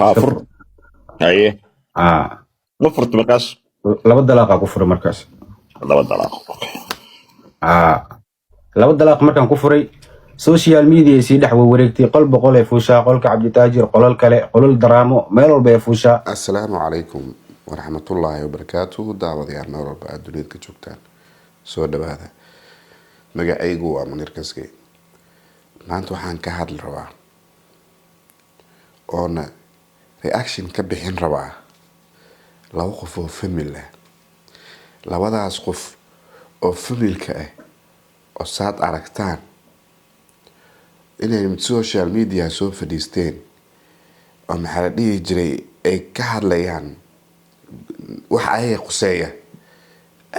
ها فر هاي aa ما فرت مركز laba dalaaqaa ku furay markaas لا بدل aa laba dalaaq markaan ku furay social media sii dhex wareegtay qol boqol ee fuushaa qolka cabditaajir qolal kale qolal daraamo meel walba ee fuushaa السلام عليكم ورحمة الله وبركاته دعوة يا نور بقى الدنيا كجوكتان سو دبادة مجا أيجو أمنير كسكي ما أنتو حان كهاد الروا أنا رياكشن كبهين روا لو قفوا فيلم الله لو هذا أسقف أو فيلم الكأ أو ساعات أركتان إن السوشيال ميديا سو فديستين أو محردي جري أي كهاد ليان wax ayaga quseeya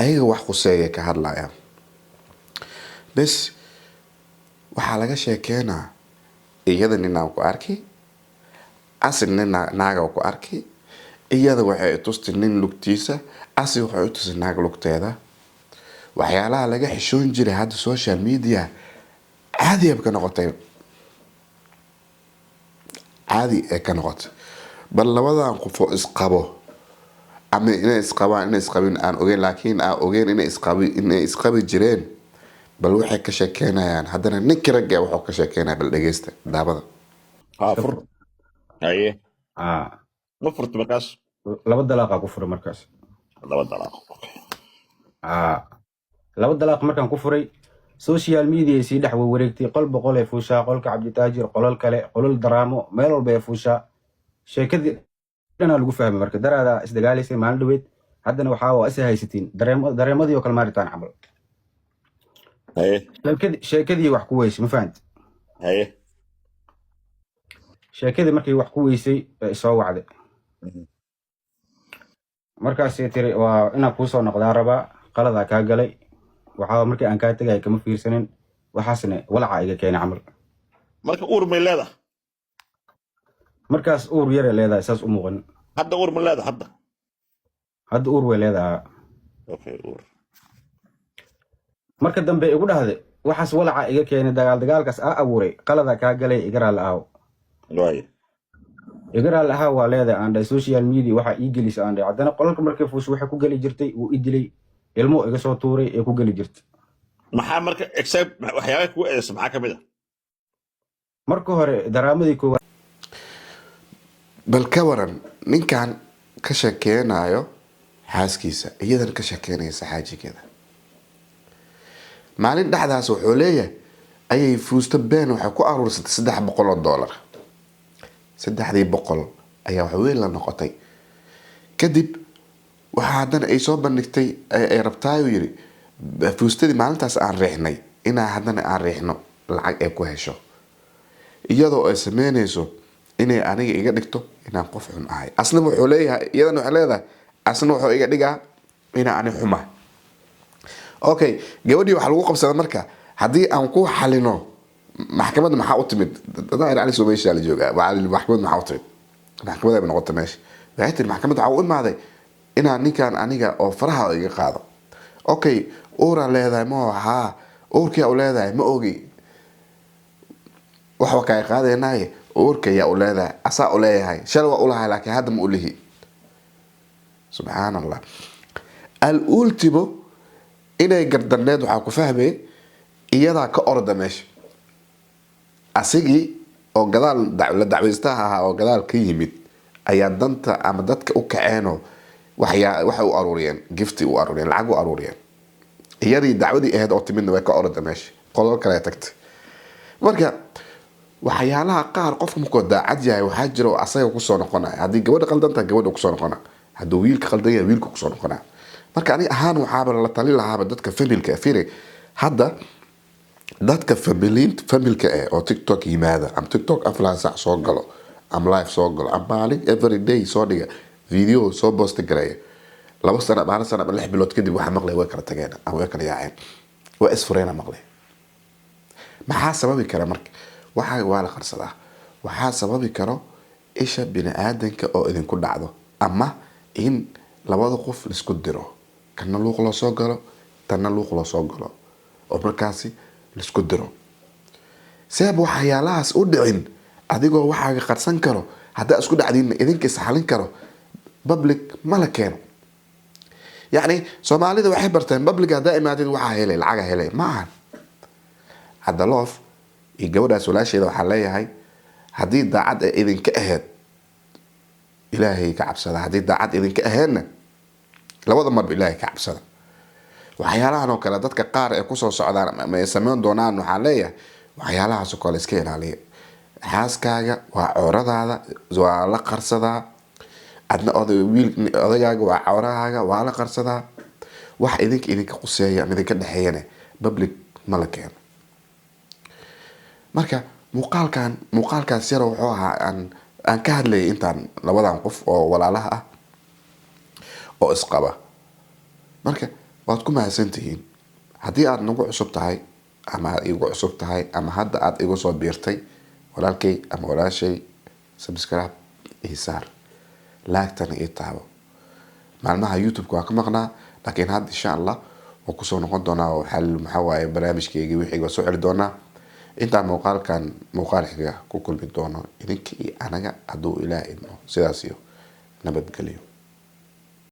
ayaga wax quseeya ka hadlaya bes waxaa laga sheekeynaa iyada ninaa ku arki asil naaga ku arki iyada waxay tusti nin lugtiisa asil waxay tusi naag lugteeda waxyaalaha laga xishoon jiray hadda social media caadi ay ka noqotay bal labadan qof oo isqabo ama inay isqabaan inay isqabin aan ogeyn laakiin aan ogeyn inay isqabi jireen bal waxay ka sheekeynayaan haddana ninka ragga wuxuu ka sheekeynaya bal dhegeysta daabada ها فر هاي aa ما فرت مركز laba dalaaqaa ku furay markaas لا بدل aa laba dalaaq markaan ku furay social media sii dhex wareegtay qol boqol ee fuushaa qolka cabditaajir qolal kale qolal daraamo meel walba ee fuushaa sheekadii dhanaa lagu fahmay marka daraada isdagaalaysay maalin dhaweyd haddana waxaa waa isa haysatiin dareemadii oo kale maaritaan camal هاي sheekadii wax ku weysay ma fahanti هاي sheekadii markii wax ku weysay ee soo wacday markaasay tiri waa inaan kuu soo noqdaa rabaa qaladaa kaa galay waxaa markii aan kaa tegaya kama fiirsanin waxaasna walacaa iga keenay camal marka uur may leedahay markaas uur yare leedahay saas u muuqan hadda uur ma leedahay hadda uur way leedahay okay uur marka dambe igu dhahday waxaas walacaa iga keenay dagaalkaas aa abuuray qaladaa kaa galay iga raali ahaw waay iga raali ahaw waa leedahay aan dhahay social media waxaa ii gelisa aan dhahay haddana qolalka markay fuusho waxay ku geli jirtay wuu i dilay ilmo iga soo tuuray ee ku geli jirtay maxaa marka except waxyaabaha kugu eedeysa maxaa kamid ah marka hore daraamadii koowaad bal ka waran ninkan ka sheekeynayo xaaskiisa iyadan ka sheekeynaysa xaajigeeda maalin dhexdaas wuxuu leeyahay ayay fuusto been waxay ku aruursatay $300 $300 ayaa wax weyn la noqotay kadib waxaa haddana ay soo bandhigtay ay rabtaayuu yidhi fuustadii maalintaas aan riixnay inaa haddana aan riixno lacag ay ku hesho iyadoo ay sameynayso inay aniga iga dhigto inaan qof xun ahay asna wuxuu leeyahay iyadana waxay leedahay asna wuxuu iga dhigaa inaan ani xuma okay gabadhii waxaa lagu qabsada marka haddii aan ku xalino maxkamadda maxaa u timid daahir cali soo meesha la joogaa maxkamadda maxaa u timid maxkamadda ay noqotay meesha waxay tiri maxkamadda waxaa u imaaday inaan ninkan aniga oo faraha iga qaado okay uuraa leedahay ma haa uurkii u leedahay ma ogi waxba kaa qaadeenaaye uurka yaa u leedahay asaa u leeyahay shalay waa u lahay laakiin hadda ma u lihi subxaan allah al ultimo inay gardaneed waxaa ku fahmay iyadaa ka orda meesha asigii oo gadaal la dacwaystaha ahaa oo gadaal ka yimid ayaa danta ama dadka u kaceenoo waxay u aruuriyeen gifti u aruuriyeen lacag u aruuriyeen iyadii dacwadii ahayd oo timidna way ka orda meesha qolal kale tagtay marka waxyaalaha qaar qofka markuu daacad yahay waxaa jira oo asaga kusoo noqonaya haddii gabadha qaldantaha gabadha kusoo noqona hadduu wiilka qaldan yahay wiilka kusoo noqona marka ani ahaan waxaaba la tali lahaaba dadka familka firi hadda dadka familka oo tiktok yimaada ama tiktok afar saac soo galo ama live soo galo ama maalin everyday soo dhiga video soo post gareeya 2 sano maalin sano 6 bilood kadib waxaa maqlay way kala tageen ama way kala yaaceen waa isfureena maqlay maxaa sababi kara marka waxaa waa la qarsadaa waxaa sababi karo isha bini'aadanka oo idinku dhacdo ama in labada qof isku diro kana luuq loo soo galo tanna luuq loo soo galo oo markaasi isku diro seeb waxyaalahaas u dhicin adigoo waxaaga qarsan karo haddaa isku dhacdiinna idinka isxalin karo public mala keeno. yacni soomaalida waxay barteen public haddaa imaadid waxaa helay lacaga helay ma ahan. hadda loof iyo gabadhaas walaasheeda waxaa leeyahay haddii daacad ay idinka ahayd ilaahay ka cabsada, haddii daacad idinka ahaydna labada marba ilaahay ka cabsada. waxyaalahan oo kale dadka qaar ee kusoo socdaan ama ay samayn doonaan waxaan leeyahay waxyaalahaas oo kale iska ilaaliya. xaaskaaga waa cooradaada, waa la qarsadaa. adna odagaaga waa coorahaaga, waa la qarsadaa. wax idinka quseeya ama idinka dhexeeyana public ma la keeno. marka muuqaalkaas yar wuxuu ahaa aan ka hadlayay intaan labadan qof oo walaalaha ah oo isqaba. marka waad ku mahadsantihiin. haddii aad nagu cusub tahay ama aad igu cusub tahay ama hadda aad igu soo biirtay, walaalkay ama walaashay, subscribe ii saar, laagtana ii taabo. maalmaha youtube-ka waa ka maqnaa, laakiin hadda insha allah waan kusoo noqon doonaa oo maxaa waaye barnaamijkeygii wixii waa soo celi doonaa. intaan muuqaal xiga ku kulmi doono idinka iyo anaga hadduu ilaah idmo. sidaas iyo nabadgelyo.